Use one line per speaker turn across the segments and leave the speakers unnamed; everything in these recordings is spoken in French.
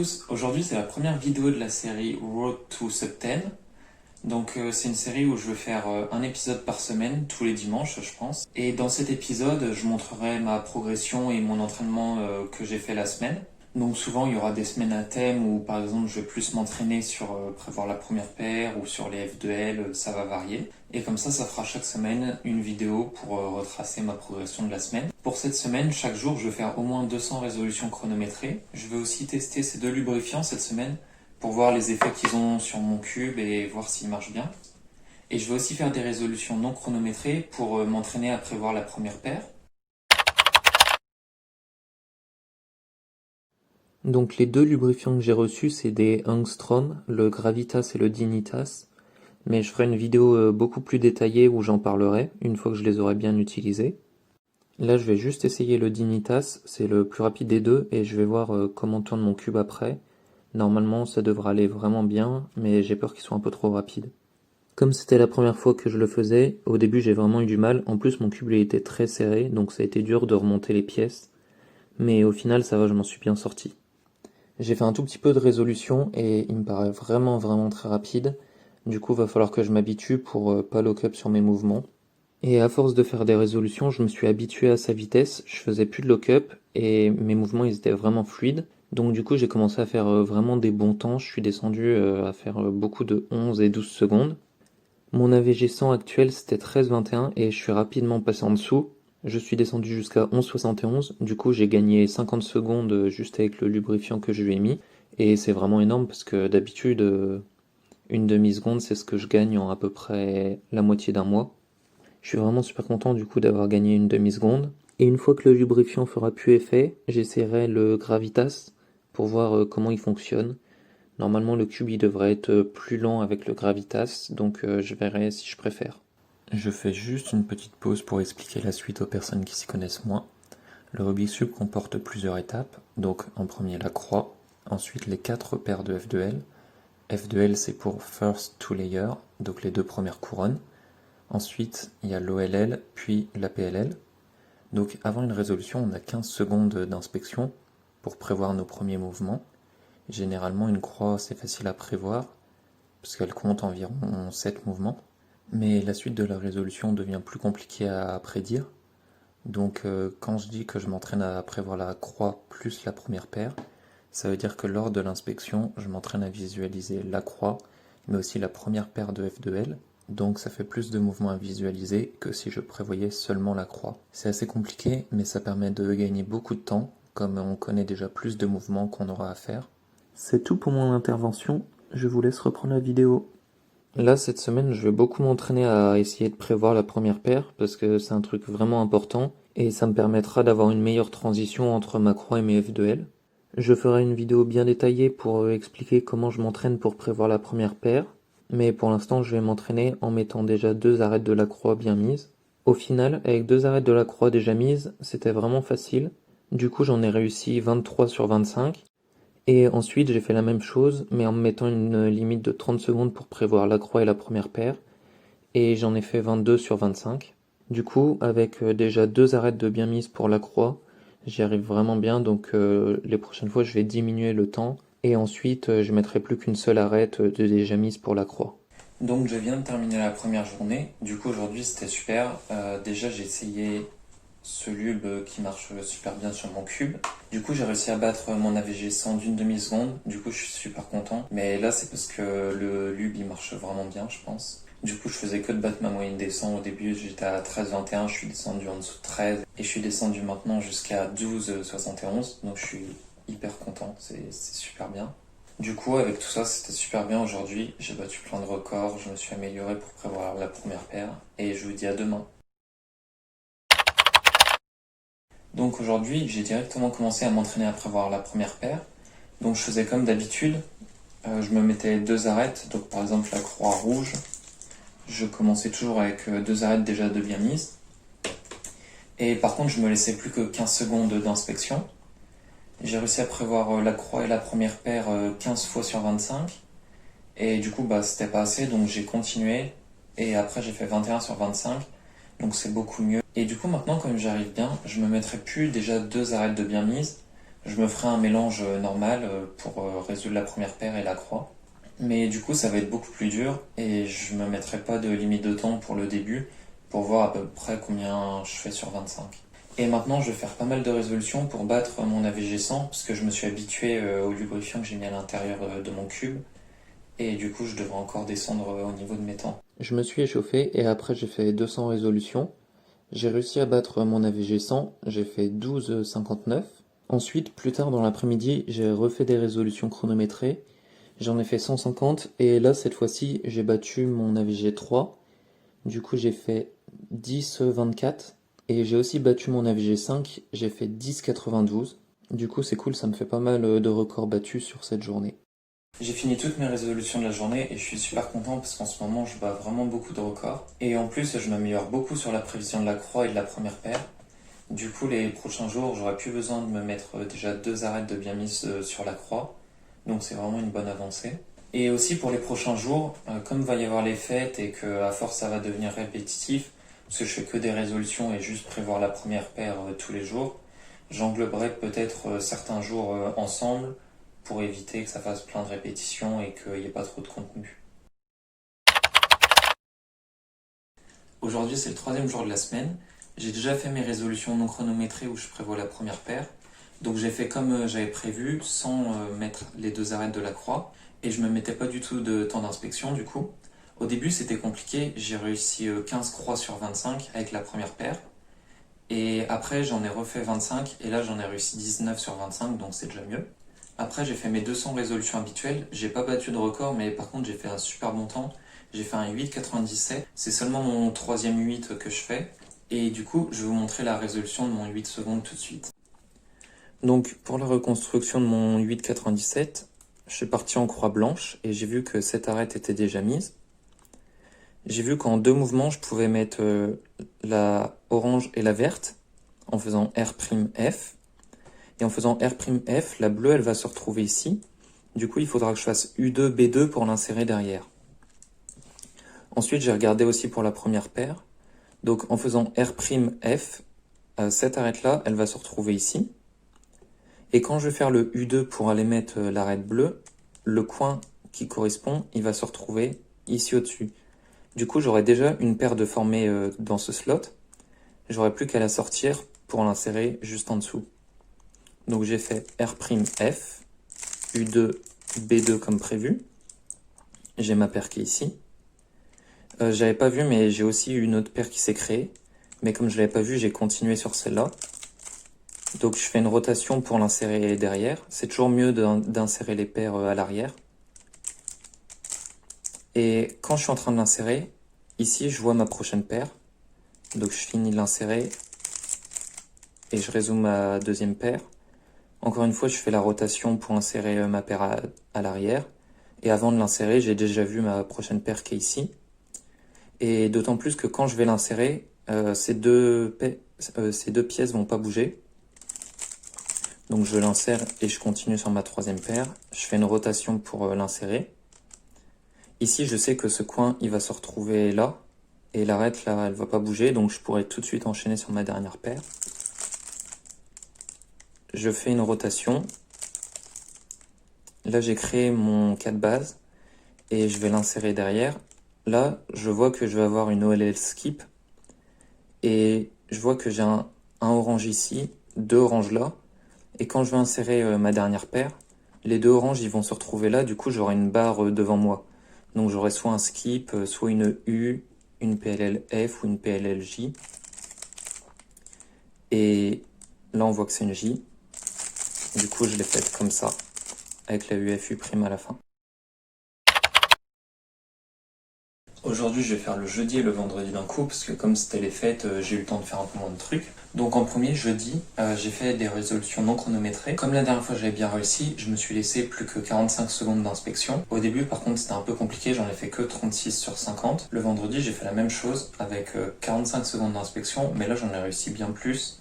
tous, aujourd'hui c'est la première vidéo de la série Road to Sub 10. Donc c'est une série où je vais faire un épisode par semaine, tous les dimanches je pense. Et dans cet épisode, je montrerai ma progression et mon entraînement que j'ai fait la semaine. Donc souvent il y aura des semaines à thème où par exemple je vais plus m'entraîner sur prévoir la première paire ou sur les F2L, ça va varier. Et comme ça fera chaque semaine une vidéo pour retracer ma progression de la semaine. Pour cette semaine, chaque jour je vais faire au moins 200 résolutions chronométrées. Je vais aussi tester ces 2 lubrifiants cette semaine pour voir les effets qu'ils ont sur mon cube et voir s'ils marchent bien. Et je vais aussi faire des résolutions non chronométrées pour m'entraîner à prévoir la première paire. Donc les 2 lubrifiants que j'ai reçus, c'est des Angstrom, le Gravitas et le Dignitas. Mais je ferai une vidéo beaucoup plus détaillée où j'en parlerai, une fois que je les aurai bien utilisés. Là je vais juste essayer le Dignitas, c'est le plus rapide des deux, et je vais voir comment tourne mon cube après. Normalement ça devrait aller vraiment bien, mais j'ai peur qu'il soit un peu trop rapide. Comme c'était la première fois que je le faisais, au début j'ai vraiment eu du mal, en plus mon cube il était très serré, donc ça a été dur de remonter les pièces. Mais au final ça va, je m'en suis bien sorti. J'ai fait un tout petit peu de résolution et il me paraît vraiment très rapide. Du coup, va falloir que je m'habitue pour pas lock up sur mes mouvements. Et à force de faire des résolutions, je me suis habitué à sa vitesse. Je faisais plus de lock up et mes mouvements ils étaient vraiment fluides. Donc du coup, j'ai commencé à faire vraiment des bons temps. Je suis descendu à faire beaucoup de 11 et 12 secondes. Mon AVG 100 actuel c'était 13,21 et je suis rapidement passé en dessous. Je suis descendu jusqu'à 11,71, du coup j'ai gagné 50 secondes juste avec le lubrifiant que je lui ai mis, et c'est vraiment énorme parce que d'habitude, une demi-seconde c'est ce que je gagne en à peu près la moitié d'un mois. Je suis vraiment super content du coup d'avoir gagné une demi-seconde, et une fois que le lubrifiant fera plus effet, j'essaierai le Gravitas pour voir comment il fonctionne. Normalement le cube il devrait être plus lent avec le Gravitas, donc je verrai si je préfère. Je fais juste une petite pause pour expliquer la suite aux personnes qui s'y connaissent moins. Le Rubik's Cube comporte plusieurs étapes, donc en premier la croix, ensuite les 4 paires de F2L. F2L c'est pour First Two Layer, donc les 2 premières couronnes. Ensuite il y a l'OLL, puis la PLL. Donc avant une résolution, on a 15 secondes d'inspection pour prévoir nos premiers mouvements. Généralement une croix c'est facile à prévoir, parce qu'elle compte environ 7 mouvements. Mais la suite de la résolution devient plus compliquée à prédire. Donc quand je dis que je m'entraîne à prévoir la croix plus la première paire, ça veut dire que lors de l'inspection, je m'entraîne à visualiser la croix, mais aussi la première paire de F2L. Donc ça fait plus de mouvements à visualiser que si je prévoyais seulement la croix. C'est assez compliqué, mais ça permet de gagner beaucoup de temps, comme on connaît déjà plus de mouvements qu'on aura à faire. C'est tout pour mon intervention, je vous laisse reprendre la vidéo. Là, cette semaine, je vais beaucoup m'entraîner à essayer de prévoir la première paire, parce que c'est un truc vraiment important, et ça me permettra d'avoir une meilleure transition entre ma croix et mes F2L. Je ferai une vidéo bien détaillée pour expliquer comment je m'entraîne pour prévoir la première paire, mais pour l'instant, je vais m'entraîner en mettant déjà 2 arêtes de la croix bien mises. Au final, avec 2 arêtes de la croix déjà mises, c'était vraiment facile. Du coup, j'en ai réussi 23 sur 25. Et ensuite, j'ai fait la même chose, mais en me mettant une limite de 30 secondes pour prévoir la croix et la première paire. Et j'en ai fait 22 sur 25. Du coup, avec déjà 2 arêtes de bien mise pour la croix, j'y arrive vraiment bien. Donc les prochaines fois, je vais diminuer le temps. Et ensuite, je mettrai plus qu'une seule arête de déjà mise pour la croix. Donc je viens de terminer la première journée. Du coup, aujourd'hui, c'était super. Déjà, j'ai essayé ce lube qui marche super bien sur mon cube. Du coup j'ai réussi à battre mon AVG 100 d'une demi-seconde, du coup je suis super content. Mais là c'est parce que le lube il marche vraiment bien je pense. Du coup je faisais que de battre ma moyenne des 100 au début, j'étais à 13,21, je suis descendu en dessous de 13 et je suis descendu maintenant jusqu'à 12,71, donc je suis hyper content, c'est super bien. Du coup avec tout ça c'était super bien aujourd'hui, j'ai battu plein de records, je me suis amélioré pour prévoir la première paire et je vous dis à demain. Donc aujourd'hui, j'ai directement commencé à m'entraîner à prévoir la première paire. Donc je faisais comme d'habitude, je me mettais 2 arêtes, donc par exemple la croix rouge. Je commençais toujours avec 2 arêtes déjà de bien mises. Et par contre, je me laissais plus que 15 secondes d'inspection. J'ai réussi à prévoir la croix et la première paire 15 fois sur 25. Et du coup, c'était pas assez, donc j'ai continué. Et après, j'ai fait 21 sur 25. Donc c'est beaucoup mieux. Et du coup maintenant comme j'arrive bien, je me mettrai plus déjà 2 arêtes de bien mise, Je me ferai un mélange normal pour résoudre la première paire et la croix. Mais du coup, ça va être beaucoup plus dur et je me mettrai pas de limite de temps pour le début pour voir à peu près combien je fais sur 25. Et maintenant, je vais faire pas mal de résolutions pour battre mon AVG 100 parce que je me suis habitué au lubrifiant que j'ai mis à l'intérieur de mon cube et du coup, je devrais encore descendre au niveau de mes temps. Je me suis échauffé et après, j'ai fait 200 résolutions. J'ai réussi à battre mon AVG 100, j'ai fait 12,59. Ensuite, plus tard dans l'après-midi, j'ai refait des résolutions chronométrées. J'en ai fait 150 et là, cette fois-ci, j'ai battu mon AVG 3. Du coup, j'ai fait 10,24 et j'ai aussi battu mon AVG 5, j'ai fait 10,92. Du coup, c'est cool, ça me fait pas mal de records battus sur cette journée. J'ai fini toutes mes résolutions de la journée et je suis super content parce qu'en ce moment, je bats vraiment beaucoup de records. Et en plus, je m'améliore beaucoup sur la prévision de la croix et de la première paire. Du coup, les prochains jours, j'aurai plus besoin de me mettre déjà 2 arêtes de bien mise sur la croix. Donc c'est vraiment une bonne avancée. Et aussi pour les prochains jours, comme va y avoir les fêtes et que à force ça va devenir répétitif, parce que je fais que des résolutions et juste prévoir la première paire tous les jours, j'engloberai peut-être certains jours ensemble pour éviter que ça fasse plein de répétitions et qu'il n'y ait pas trop de contenu. Aujourd'hui c'est le 3e jour de la semaine. J'ai déjà fait mes résolutions non chronométrées où je prévois la première paire. Donc j'ai fait comme j'avais prévu, sans mettre les 2 arêtes de la croix. Et je me mettais pas du tout de temps d'inspection du coup. Au début c'était compliqué, j'ai réussi 15 croix sur 25 avec la première paire. Et après j'en ai refait 25 et là j'en ai réussi 19 sur 25 donc c'est déjà mieux. Après j'ai fait mes 200 résolutions habituelles, j'ai pas battu de record mais par contre j'ai fait un super bon temps. J'ai fait un 8,97, c'est seulement mon 3e 8 que je fais. Et du coup je vais vous montrer la résolution de mon 8 secondes tout de suite. Donc pour la reconstruction de mon 8,97, je suis parti en croix blanche et j'ai vu que cette arête était déjà mise. J'ai vu qu'en 2 mouvements, je pouvais mettre la orange et la verte en faisant R''F. Et en faisant R''F, la bleue, elle va se retrouver ici. Du coup, il faudra que je fasse U2, B2 pour l'insérer derrière. Ensuite, j'ai regardé aussi pour la première paire. Donc en faisant R''F, cette arête-là, elle va se retrouver ici. Et quand je vais faire le U2 pour aller mettre l'arête bleue, le coin qui correspond, il va se retrouver ici au-dessus. Du coup, j'aurai déjà une paire de formée dans ce slot. J'aurai plus qu'à la sortir pour l'insérer juste en dessous. Donc j'ai fait R''F, U2, B2 comme prévu. J'ai ma paire qui est ici. J'avais pas vu, mais j'ai aussi une autre paire qui s'est créée. Mais comme je l'avais pas vu, j'ai continué sur celle-là. Donc je fais une rotation pour l'insérer derrière. C'est toujours mieux d'insérer les paires à l'arrière. Et quand je suis en train de l'insérer, ici je vois ma prochaine paire. Donc je finis de l'insérer et je résume ma 2e paire. Encore une fois, je fais la rotation pour insérer ma paire à l'arrière. Et avant de l'insérer, j'ai déjà vu ma prochaine paire qui est ici. Et d'autant plus que quand je vais l'insérer, ces deux pièces vont pas bouger. Donc je l'insère et je continue sur ma 3e paire. Je fais une rotation pour l'insérer. Ici, je sais que ce coin, il va se retrouver là. Et l'arête, là, elle va pas bouger. Donc je pourrais tout de suite enchaîner sur ma dernière paire. Je fais une rotation. Là, j'ai créé mon cas de base. Et je vais l'insérer derrière. Là, je vois que je vais avoir une OLL skip. Et je vois que j'ai un orange ici, 2 oranges là. Et quand je vais insérer ma dernière paire, les 2 oranges ils vont se retrouver là, du coup j'aurai une barre devant moi. Donc j'aurai soit un skip, soit une U, une PLL-F ou une PLL-J. Et là on voit que c'est une J. Du coup je l'ai faite comme ça, avec la UFU' à la fin. Aujourd'hui, je vais faire le jeudi et le vendredi d'un coup, parce que comme c'était les fêtes, j'ai eu le temps de faire un peu moins de trucs. Donc en premier, jeudi, j'ai fait des résolutions non chronométrées. Comme la dernière fois j'avais bien réussi, je me suis laissé plus que 45 secondes d'inspection. Au début, par contre, c'était un peu compliqué, j'en ai fait que 36 sur 50. Le vendredi, j'ai fait la même chose, avec 45 secondes d'inspection, mais là j'en ai réussi bien plus.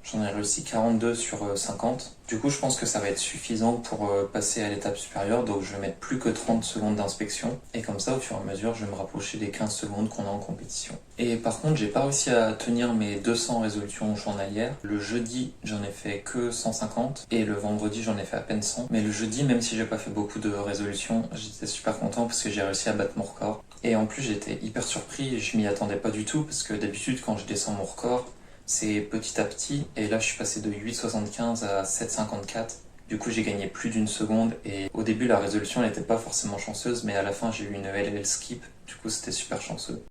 J'en ai réussi 42 sur 50. Du coup, je pense que ça va être suffisant pour passer à l'étape supérieure. Donc, je vais mettre plus que 30 secondes d'inspection. Et comme ça, au fur et à mesure, je vais me rapprocher des 15 secondes qu'on a en compétition. Et par contre, j'ai pas réussi à tenir mes 200 résolutions journalières. Le jeudi, j'en ai fait que 150. Et le vendredi, j'en ai fait à peine 100. Mais le jeudi, même si j'ai pas fait beaucoup de résolutions, j'étais super content parce que j'ai réussi à battre mon record. Et en plus, j'étais hyper surpris. Je m'y attendais pas du tout parce que d'habitude, quand je descends mon record, c'est petit à petit, et là je suis passé de 8,75 à 7,54. Du coup j'ai gagné plus d'une seconde, et au début la résolution n'était pas forcément chanceuse, mais à la fin j'ai eu une LL skip, du coup c'était super chanceux.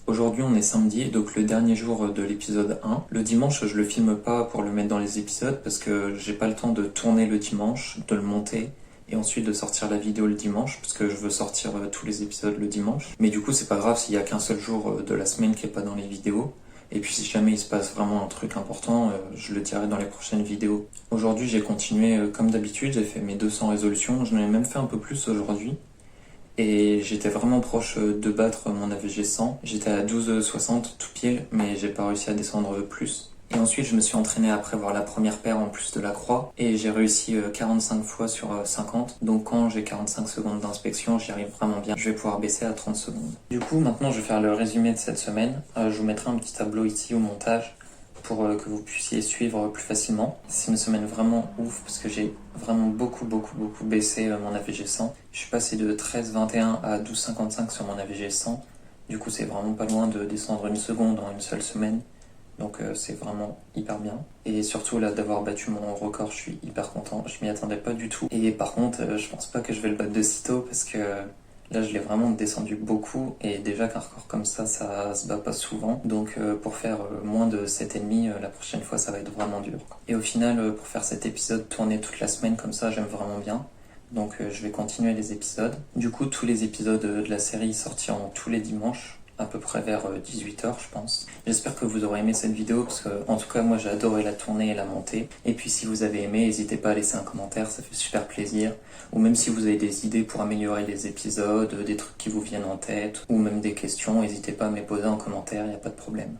Aujourd'hui on est samedi, donc le dernier jour de l'épisode 1. Le dimanche je le filme pas pour le mettre dans les épisodes parce que j'ai pas le temps de tourner le dimanche, de le monter et ensuite de sortir la vidéo le dimanche parce que je veux sortir tous les épisodes le dimanche. Mais du coup c'est pas grave s'il y a qu'un seul jour de la semaine qui est pas dans les vidéos. Et puis si jamais il se passe vraiment un truc important, je le dirai dans les prochaines vidéos. Aujourd'hui j'ai continué comme d'habitude, j'ai fait mes 200 résolutions, j'en ai même fait un peu plus aujourd'hui. Et j'étais vraiment proche de battre mon AVG 100. J'étais à 12,60 tout pile, mais j'ai pas réussi à descendre plus. Et ensuite, je me suis entraîné à prévoir la première paire en plus de la croix. Et j'ai réussi 45 fois sur 50. Donc quand j'ai 45 secondes d'inspection, j'y arrive vraiment bien. Je vais pouvoir baisser à 30 secondes. Du coup, maintenant, je vais faire le résumé de cette semaine. Je vous mettrai un petit tableau ici au montage pour que vous puissiez suivre plus facilement. C'est une semaine vraiment ouf parce que j'ai vraiment beaucoup baissé mon AVG 100. Je suis passé de 13,21 à 12,55 sur mon AVG 100. Du coup, c'est vraiment pas loin de descendre une seconde en une seule semaine. Donc c'est vraiment hyper bien. Et surtout là, d'avoir battu mon record, je suis hyper content. Je m'y attendais pas du tout. Et par contre, je pense pas que je vais le battre de sitôt parce que là, je l'ai vraiment descendu beaucoup, et déjà qu'un record comme ça se bat pas souvent. Donc pour faire moins de 7,5, la prochaine fois, ça va être vraiment dur. Et au final, pour faire cet épisode tourné toute la semaine comme ça, j'aime vraiment bien. Donc je vais continuer les épisodes. Du coup, tous les épisodes de la série sortiront tous les dimanches, à peu près vers 18h je pense. J'espère que vous aurez aimé cette vidéo parce que en tout cas moi j'ai adoré la tourner et la monter. Et puis si vous avez aimé, n'hésitez pas à laisser un commentaire, ça fait super plaisir. Ou même si vous avez des idées pour améliorer les épisodes, des trucs qui vous viennent en tête, ou même des questions, n'hésitez pas à me les poser en commentaire, il n'y a pas de problème.